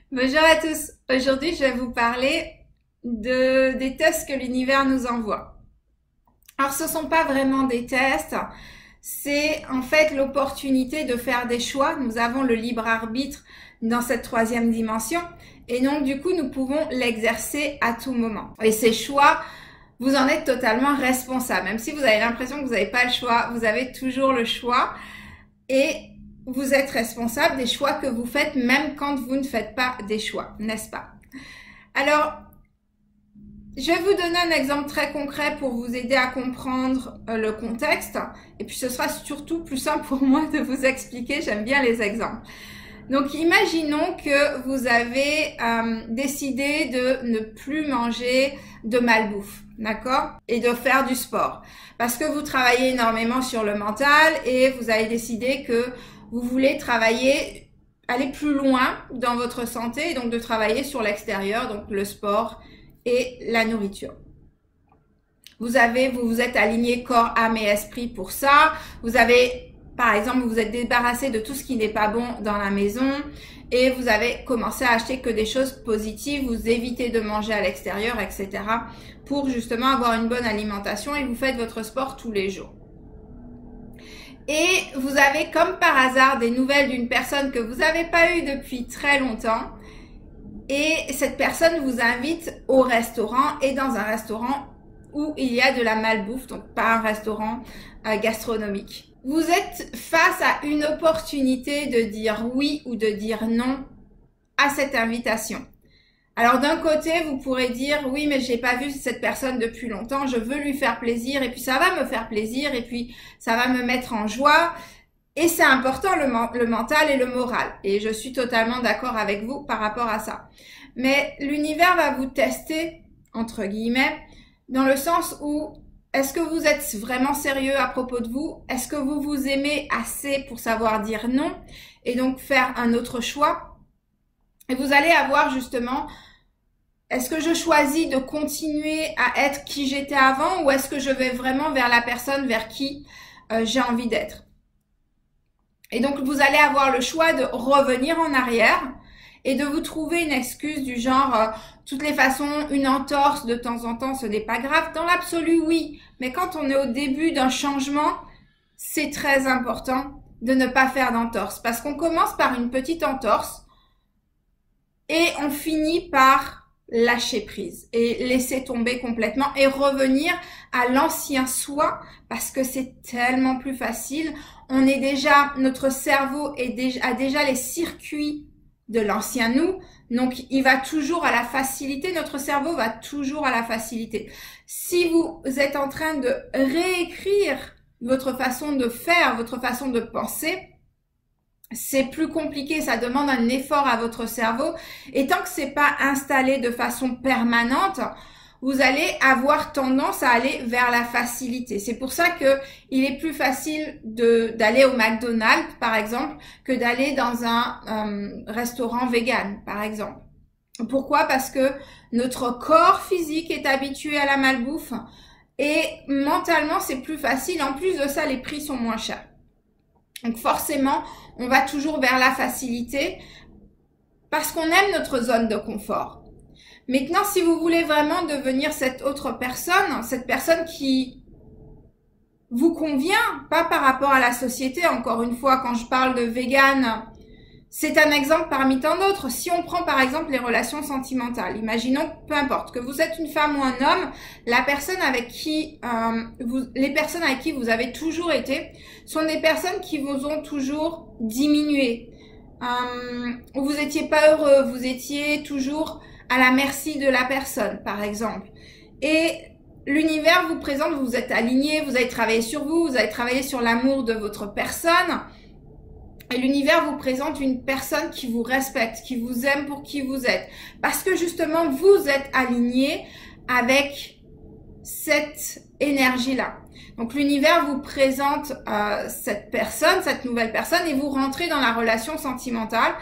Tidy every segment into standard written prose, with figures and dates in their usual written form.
Bonjour à tous. Aujourd'hui, je vais vous parler des tests que l'univers nous envoie. Alors, ce sont pas vraiment des tests, c'est en fait l'opportunité de faire des choix. Nous avons le libre arbitre dans cette troisième dimension et donc du coup, nous pouvons l'exercer à tout moment. Et ces choix, vous en êtes totalement responsable. Même si vous avez l'impression que vous n'avez pas le choix, vous avez toujours le choix et vous êtes responsable des choix que vous faites, même quand vous ne faites pas des choix, n'est-ce pas? Alors, je vais vous donner un exemple très concret pour vous aider à comprendre le contexte. Et puis, ce sera surtout plus simple pour moi de vous expliquer. J'aime bien les exemples. Donc, imaginons que vous avez décidé de ne plus manger de malbouffe, d'accord? Et de faire du sport. Parce que vous travaillez énormément sur le mental et vous avez décidé que vous voulez aller plus loin dans votre santé et donc de travailler sur l'extérieur, donc le sport et la nourriture. Vous vous êtes aligné corps, âme et esprit pour ça. Par exemple, vous êtes débarrassé de tout ce qui n'est pas bon dans la maison et vous avez commencé à acheter que des choses positives, vous évitez de manger à l'extérieur, etc. pour justement avoir une bonne alimentation et vous faites votre sport tous les jours. Et vous avez comme par hasard des nouvelles d'une personne que vous n'avez pas eue depuis très longtemps. Et cette personne vous invite au restaurant et dans un restaurant où il y a de la malbouffe, donc pas un restaurant gastronomique. Vous êtes face à une opportunité de dire oui ou de dire non à cette invitation. Alors d'un côté, vous pourrez dire oui, mais j'ai pas vu cette personne depuis longtemps, je veux lui faire plaisir et puis ça va me faire plaisir et puis ça va me mettre en joie. Et c'est important le mental et le moral. Et je suis totalement d'accord avec vous par rapport à ça. Mais l'univers va vous tester, entre guillemets, dans le sens où est-ce que vous êtes vraiment sérieux à propos de vous? Est-ce que vous vous aimez assez pour savoir dire non et donc faire un autre choix? Et vous allez avoir justement, est-ce que je choisis de continuer à être qui j'étais avant ou est-ce que je vais vraiment vers la personne vers qui j'ai envie d'être? Et donc, vous allez avoir le choix de revenir en arrière et de vous trouver une excuse du genre, toutes les façons, une entorse de temps en temps, ce n'est pas grave. Dans l'absolu, oui. Mais quand on est au début d'un changement, c'est très important de ne pas faire d'entorse. Parce qu'on commence par une petite entorse et on finit par lâcher prise et laisser tomber complètement et revenir à l'ancien soi parce que c'est tellement plus facile. Notre cerveau a déjà les circuits de l'ancien nous, donc il va toujours à la facilité, notre cerveau va toujours à la facilité. Si vous êtes en train de réécrire votre façon de faire, votre façon de penser, c'est plus compliqué, ça demande un effort à votre cerveau et tant que c'est pas installé de façon permanente, vous allez avoir tendance à aller vers la facilité. C'est pour ça que il est plus facile d'aller au McDonald's, par exemple, que d'aller dans un restaurant vegan, par exemple. Pourquoi? Parce que notre corps physique est habitué à la malbouffe et mentalement, c'est plus facile. En plus de ça, les prix sont moins chers. Donc forcément, on va toujours vers la facilité parce qu'on aime notre zone de confort. Maintenant, si vous voulez vraiment devenir cette autre personne, cette personne qui vous convient, pas par rapport à la société, encore une fois, quand je parle de vegan, c'est un exemple parmi tant d'autres. Si on prend par exemple les relations sentimentales, imaginons, peu importe, que vous êtes une femme ou un homme, les personnes avec qui vous avez toujours été sont des personnes qui vous ont toujours diminué. Vous étiez pas heureux, vous étiez toujours à la merci de la personne, par exemple. Et l'univers vous présente, vous êtes aligné, vous avez travaillé sur vous, vous avez travaillé sur l'amour de votre personne. Et l'univers vous présente une personne qui vous respecte, qui vous aime pour qui vous êtes. Parce que justement, vous êtes aligné avec cette énergie-là. Donc l'univers vous présente cette nouvelle personne et vous rentrez dans la relation sentimentale.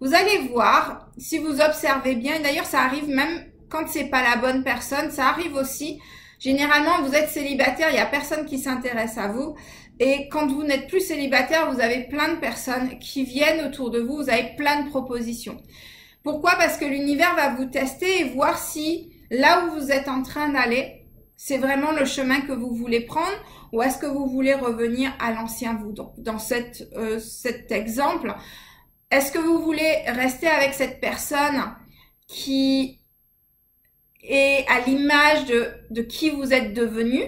Vous allez voir, si vous observez bien, et d'ailleurs ça arrive même quand c'est pas la bonne personne, ça arrive aussi. Généralement, vous êtes célibataire, il y a personne qui s'intéresse à vous. Et quand vous n'êtes plus célibataire, vous avez plein de personnes qui viennent autour de vous, vous avez plein de propositions. Pourquoi? Parce que l'univers va vous tester et voir si là où vous êtes en train d'aller, c'est vraiment le chemin que vous voulez prendre ou est-ce que vous voulez revenir à l'ancien vous. Donc, dans cet exemple, est-ce que vous voulez rester avec cette personne qui est à l'image de qui vous êtes devenu?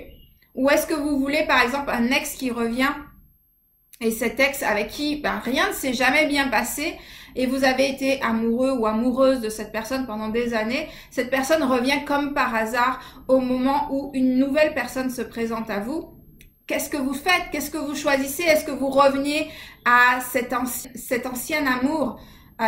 Ou est-ce que vous voulez, par exemple, un ex qui revient et cet ex avec qui rien ne s'est jamais bien passé et vous avez été amoureux ou amoureuse de cette personne pendant des années, cette personne revient comme par hasard au moment où une nouvelle personne se présente à vous. Qu'est-ce que vous faites? Qu'est-ce que vous choisissez? Est-ce que vous reveniez à cet ancien amour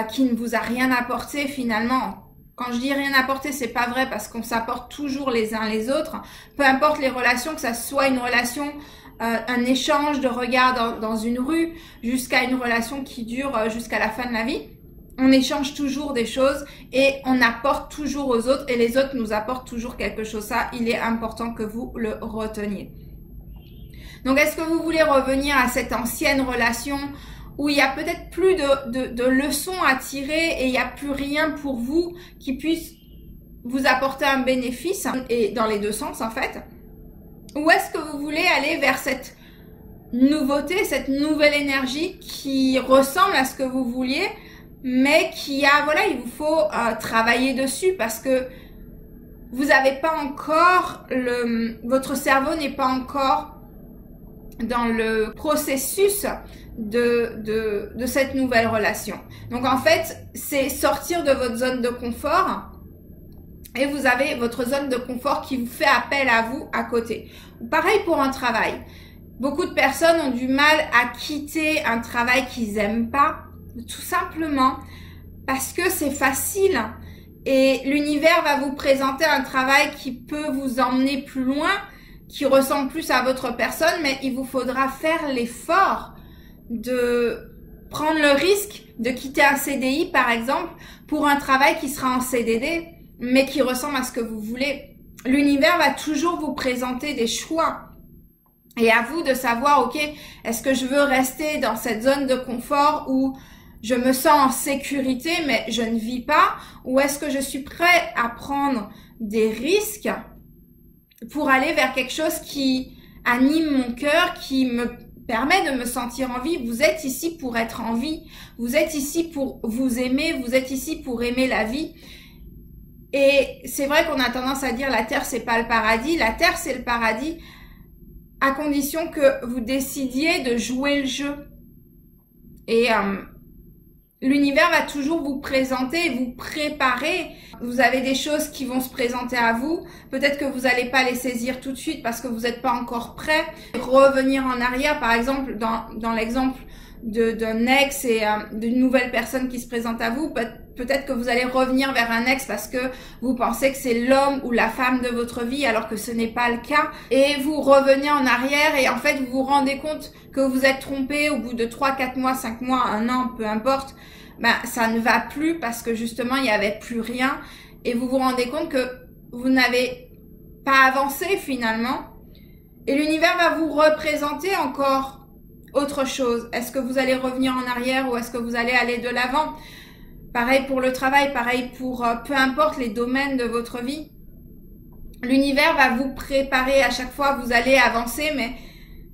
qui ne vous a rien apporté finalement? Quand je dis rien apporté, c'est pas vrai parce qu'on s'apporte toujours les uns les autres. Peu importe les relations, que ça soit une relation, un échange de regards dans une rue, jusqu'à une relation qui dure jusqu'à la fin de la vie. On échange toujours des choses et on apporte toujours aux autres et les autres nous apportent toujours quelque chose. Ça, il est important que vous le reteniez. Donc, est-ce que vous voulez revenir à cette ancienne relation où il y a peut-être plus de leçons à tirer et il n'y a plus rien pour vous qui puisse vous apporter un bénéfice, et dans les deux sens en fait? Ou est-ce que vous voulez aller vers cette nouveauté, cette nouvelle énergie qui ressemble à ce que vous vouliez, mais qui a, voilà, il vous faut travailler dessus parce que vous n'avez pas encore, votre cerveau n'est pas encore dans le processus de cette nouvelle relation. Donc en fait, c'est sortir de votre zone de confort et vous avez votre zone de confort qui vous fait appel à vous à côté. Pareil pour un travail. Beaucoup de personnes ont du mal à quitter un travail qu'ils n'aiment pas, tout simplement parce que c'est facile et l'univers va vous présenter un travail qui peut vous emmener plus loin, qui ressemble plus à votre personne, mais il vous faudra faire l'effort de prendre le risque de quitter un CDI, par exemple, pour un travail qui sera en CDD, mais qui ressemble à ce que vous voulez. L'univers va toujours vous présenter des choix. Et à vous de savoir, ok, est-ce que je veux rester dans cette zone de confort où je me sens en sécurité, mais je ne vis pas, ou est-ce que je suis prêt à prendre des risques pour aller vers quelque chose qui anime mon cœur, qui me permet de me sentir en vie? Vous êtes ici pour être en vie. Vous êtes ici pour vous aimer. Vous êtes ici pour aimer la vie. Et c'est vrai qu'on a tendance à dire la terre, c'est pas le paradis. La terre, c'est le paradis à condition que vous décidiez de jouer le jeu. Et l'univers va toujours vous présenter, vous préparer. Vous avez des choses qui vont se présenter à vous. Peut-être que vous n'allez pas les saisir tout de suite parce que vous n'êtes pas encore prêt. Revenir en arrière, par exemple, dans l'exemple d'un ex et d'une nouvelle personne qui se présente à vous, peut-être que vous allez revenir vers un ex parce que vous pensez que c'est l'homme ou la femme de votre vie alors que ce n'est pas le cas. Et vous revenez en arrière et en fait vous vous rendez compte que vous êtes trompé au bout de 3, 4 mois, 5 mois, 1 an, peu importe. Ça ne va plus parce que justement il n'y avait plus rien et vous vous rendez compte que vous n'avez pas avancé finalement. Et l'univers va vous représenter encore autre chose. Est-ce que vous allez revenir en arrière ou est-ce que vous allez aller de l'avant? Pareil pour le travail, pareil pour peu importe les domaines de votre vie. L'univers va vous préparer à chaque fois, vous allez avancer, mais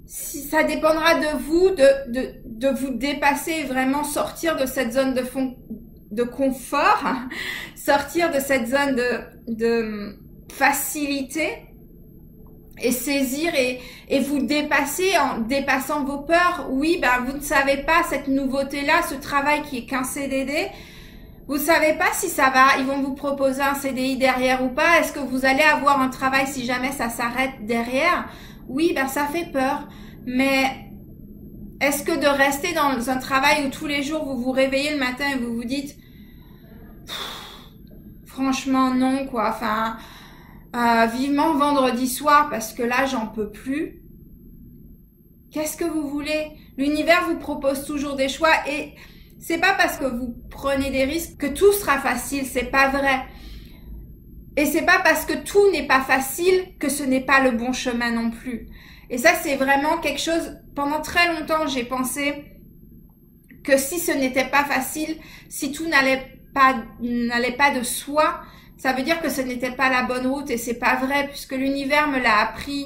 si ça dépendra de vous, de vous dépasser, vraiment sortir de cette zone de confort, sortir de cette zone de facilité et saisir et vous dépasser en dépassant vos peurs. Oui, vous ne savez pas cette nouveauté-là, ce travail qui est qu'un CDD. Vous savez pas si ça va, ils vont vous proposer un CDI derrière ou pas. Est-ce que vous allez avoir un travail si jamais ça s'arrête derrière? Oui, ça fait peur. Mais est-ce que de rester dans un travail où tous les jours vous vous réveillez le matin et vous vous dites franchement non quoi, enfin vivement vendredi soir parce que là j'en peux plus. Qu'est-ce que vous voulez? L'univers vous propose toujours des choix et c'est pas parce que vous prenez des risques que tout sera facile, c'est pas vrai. Et c'est pas parce que tout n'est pas facile que ce n'est pas le bon chemin non plus. Et ça, c'est vraiment quelque chose, pendant très longtemps, j'ai pensé que si ce n'était pas facile, si tout n'allait n'allait pas de soi, ça veut dire que ce n'était pas la bonne route et c'est pas vrai puisque l'univers me l'a appris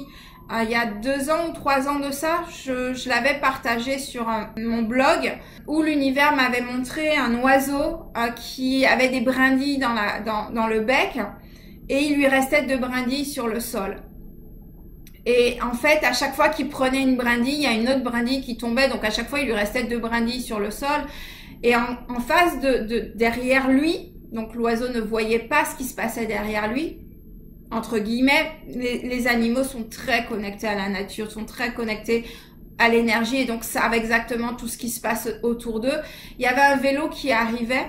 il y a 2 ans ou 3 ans de ça. Je l'avais partagé sur mon blog où l'univers m'avait montré un oiseau qui avait des brindilles dans le bec et il lui restait 2 brindilles sur le sol. Et en fait, à chaque fois qu'il prenait une brindille, il y a une autre brindille qui tombait. Donc à chaque fois, il lui restait 2 brindilles sur le sol. Et en face derrière lui, donc l'oiseau ne voyait pas ce qui se passait derrière lui. Entre guillemets, les animaux sont très connectés à la nature, sont très connectés à l'énergie et donc savent exactement tout ce qui se passe autour d'eux. Il y avait un vélo qui arrivait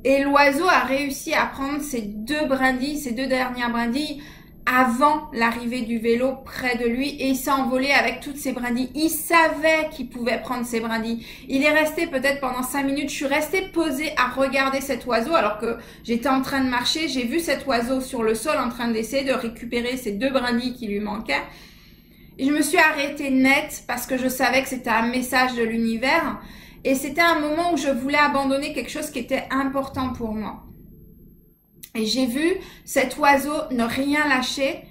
et l'oiseau a réussi à prendre ces 2 brindilles, ces 2 dernières brindilles avant l'arrivée du vélo près de lui et il s'est envolé avec toutes ces brindilles. Il savait qu'il pouvait prendre ces brindilles. Il est resté peut-être pendant 5 minutes. Je suis restée posée à regarder cet oiseau alors que j'étais en train de marcher. J'ai vu cet oiseau sur le sol en train d'essayer de récupérer ces 2 brindilles qui lui manquaient. Et je me suis arrêtée net parce que je savais que c'était un message de l'univers et c'était un moment où je voulais abandonner quelque chose qui était important pour moi. Et j'ai vu cet oiseau ne rien lâcher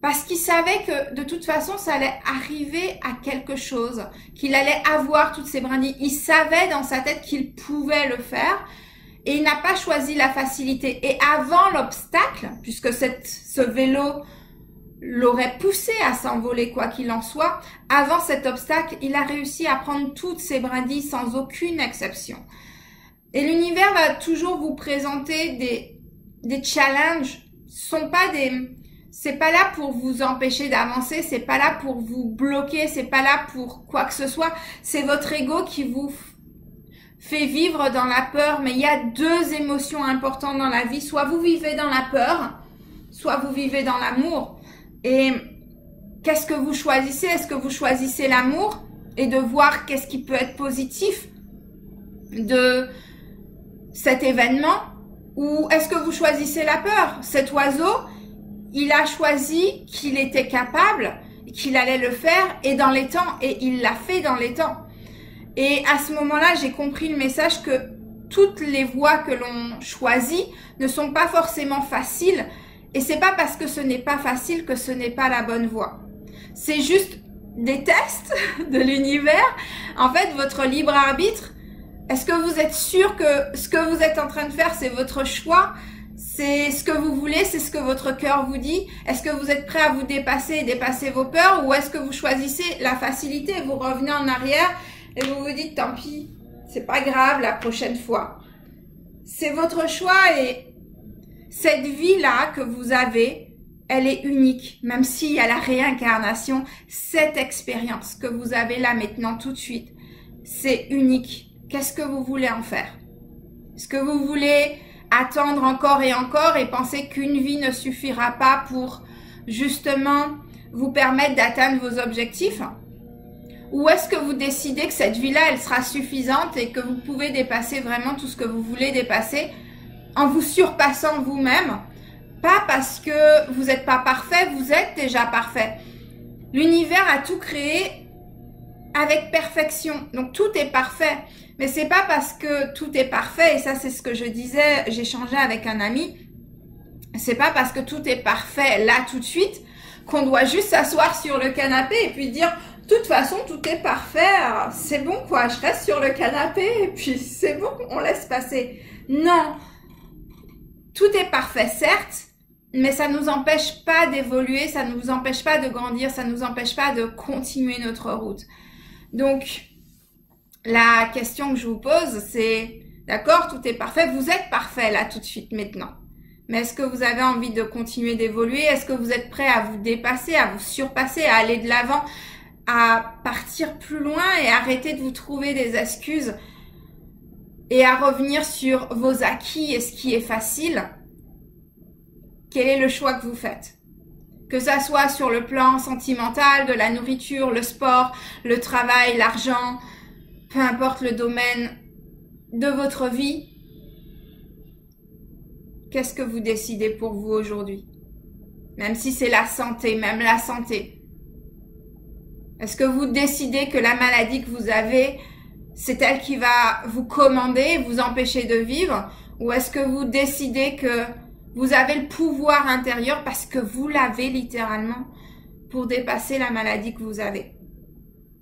parce qu'il savait que de toute façon, ça allait arriver à quelque chose, qu'il allait avoir toutes ces brindilles. Il savait dans sa tête qu'il pouvait le faire et il n'a pas choisi la facilité. Et avant l'obstacle, puisque ce vélo l'aurait poussé à s'envoler quoi qu'il en soit, avant cet obstacle, il a réussi à prendre toutes ces brindilles sans aucune exception. Et l'univers va toujours vous présenter des challenges. C'est pas là pour vous empêcher d'avancer, c'est pas là pour vous bloquer, c'est pas là pour quoi que ce soit. C'est votre ego qui vous fait vivre dans la peur. Mais il y a 2 émotions importantes dans la vie. Soit vous vivez dans la peur, soit vous vivez dans l'amour. Et qu'est-ce que vous choisissez? Est-ce que vous choisissez l'amour et de voir qu'est-ce qui peut être positif de cet événement, ou est-ce que vous choisissez la peur? Cet oiseau, il a choisi qu'il était capable, qu'il allait le faire et dans les temps, et il l'a fait dans les temps. Et à ce moment-là, j'ai compris le message que toutes les voies que l'on choisit ne sont pas forcément faciles, et c'est pas parce que ce n'est pas facile que ce n'est pas la bonne voie. C'est juste des tests de l'univers. En fait, votre libre arbitre. Est-ce que vous êtes sûr que ce que vous êtes en train de faire, c'est votre choix? C'est ce que vous voulez? C'est ce que votre cœur vous dit? Est-ce que vous êtes prêt à vous dépasser et dépasser vos peurs? Ou est-ce que vous choisissez la facilité et vous revenez en arrière et vous vous dites tant pis, c'est pas grave la prochaine fois? C'est votre choix et cette vie-là que vous avez, elle est unique. Même s'il y a la réincarnation, cette expérience que vous avez là maintenant tout de suite, c'est unique. Qu'est-ce que vous voulez en faire? Est-ce que vous voulez attendre encore et penser qu'une vie ne suffira pas pour justement vous permettre d'atteindre vos objectifs? Ou est-ce que vous décidez que cette vie-là, elle sera suffisante et que vous pouvez dépasser vraiment tout ce que vous voulez dépasser en vous surpassant vous-même? Pas parce que vous n'êtes pas parfait, vous êtes déjà parfait. L'univers a tout créé avec perfection, donc tout est parfait. Mais c'est pas parce que tout est parfait, et ça c'est ce que je disais, j'échangeais avec un ami, c'est pas parce que tout est parfait là tout de suite qu'on doit juste s'asseoir sur le canapé et puis dire de toute façon tout est parfait, c'est bon quoi, je reste sur le canapé et puis c'est bon, on laisse passer. Non, tout est parfait certes, mais ça nous empêche pas d'évoluer, ça nous empêche pas de grandir, ça nous empêche pas de continuer notre route. Donc, la question que je vous pose, c'est, d'accord, tout est parfait, vous êtes parfait là tout de suite maintenant. Mais est-ce que vous avez envie de continuer d'évoluer? Est-ce que vous êtes prêt à vous dépasser, à vous surpasser, à aller de l'avant, à partir plus loin et arrêter de vous trouver des excuses et à revenir sur vos acquis et ce qui est facile? Quel est le choix que vous faites? Que ça soit sur le plan sentimental, de la nourriture, le sport, le travail, l'argent, peu importe le domaine de votre vie, qu'est-ce que vous décidez pour vous aujourd'hui? Même si c'est la santé, même la santé. Est-ce que vous décidez que la maladie que vous avez, c'est elle qui va vous commander, vous empêcher de vivre? Ou est-ce que vous décidez que vous avez le pouvoir intérieur parce que vous l'avez littéralement pour dépasser la maladie que vous avez?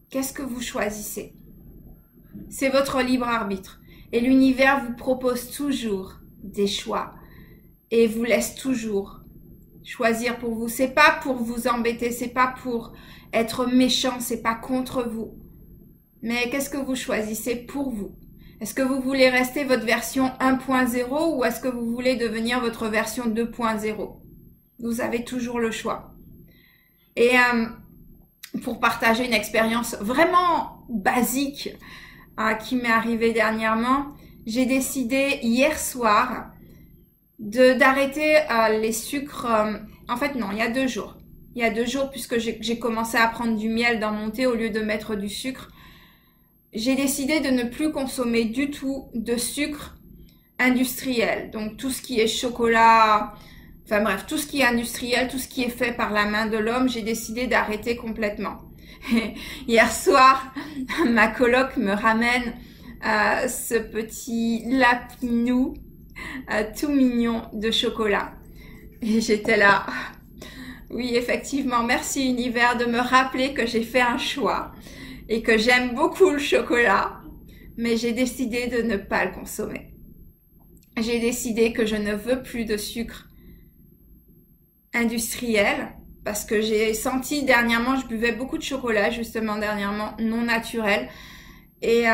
Qu'est-ce que vous choisissez? C'est votre libre arbitre. Et l'univers vous propose toujours des choix et vous laisse toujours choisir pour vous. C'est pas pour vous embêter, c'est pas pour être méchant, c'est pas contre vous. Mais qu'est-ce que vous choisissez pour vous? Est-ce que vous voulez rester votre version 1.0 ou est-ce que vous voulez devenir votre version 2.0? Vous avez toujours le choix. Et pour partager une expérience vraiment basique qui m'est arrivée dernièrement, j'ai décidé hier soir d'arrêter les sucres. En fait, non, il y a 2 jours. Il y a 2 jours, puisque j'ai commencé à prendre du miel dans mon thé au lieu de mettre du sucre. J'ai décidé de ne plus consommer du tout de sucre industriel. Donc, tout ce qui est chocolat, enfin bref, tout ce qui est industriel, tout ce qui est fait par la main de l'homme, j'ai décidé d'arrêter complètement. Hier soir, ma coloc me ramène ce petit lapinou tout mignon de chocolat. Et j'étais là. Oui, effectivement, merci univers de me rappeler que j'ai fait un choix et que j'aime beaucoup le chocolat, mais j'ai décidé de ne pas le consommer. J'ai décidé que je ne veux plus de sucre industriel parce que j'ai senti dernièrement, je buvais beaucoup de chocolat justement dernièrement, non naturel, et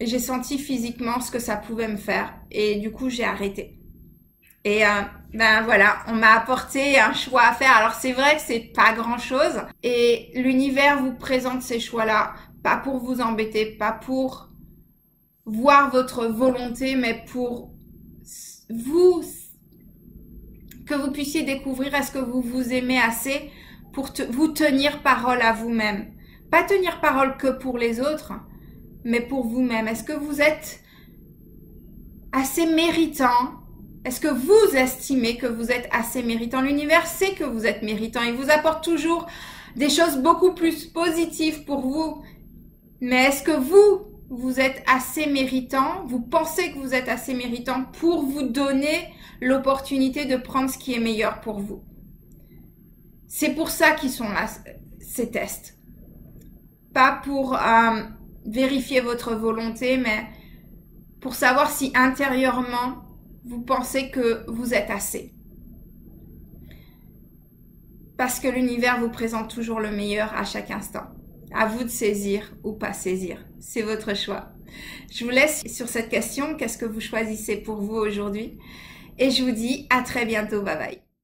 j'ai senti physiquement ce que ça pouvait me faire et du coup j'ai arrêté. Et ben voilà, on m'a apporté un choix à faire. Alors c'est vrai que c'est pas grand chose et l'univers vous présente ces choix-là, pas pour vous embêter, pas pour voir votre volonté, mais pour vous, que vous puissiez découvrir est-ce que vous vous aimez assez pour vous tenir parole à vous-même. Pas tenir parole que pour les autres, mais pour vous-même. Est-ce que vous êtes assez méritant? Est-ce que vous estimez que vous êtes assez méritant? L'univers sait que vous êtes méritant. Il vous apporte toujours des choses beaucoup plus positives pour vous. Mais est-ce que vous êtes assez méritant? Vous pensez que vous êtes assez méritant pour vous donner l'opportunité de prendre ce qui est meilleur pour vous? C'est pour ça qu'ils sont là, ces tests. Pas pour vérifier votre volonté, mais pour savoir si intérieurement, vous pensez que vous êtes assez. Parce que l'univers vous présente toujours le meilleur à chaque instant. À vous de saisir ou pas saisir. C'est votre choix. Je vous laisse sur cette question. Qu'est-ce que vous choisissez pour vous aujourd'hui? Et je vous dis à très bientôt. Bye bye.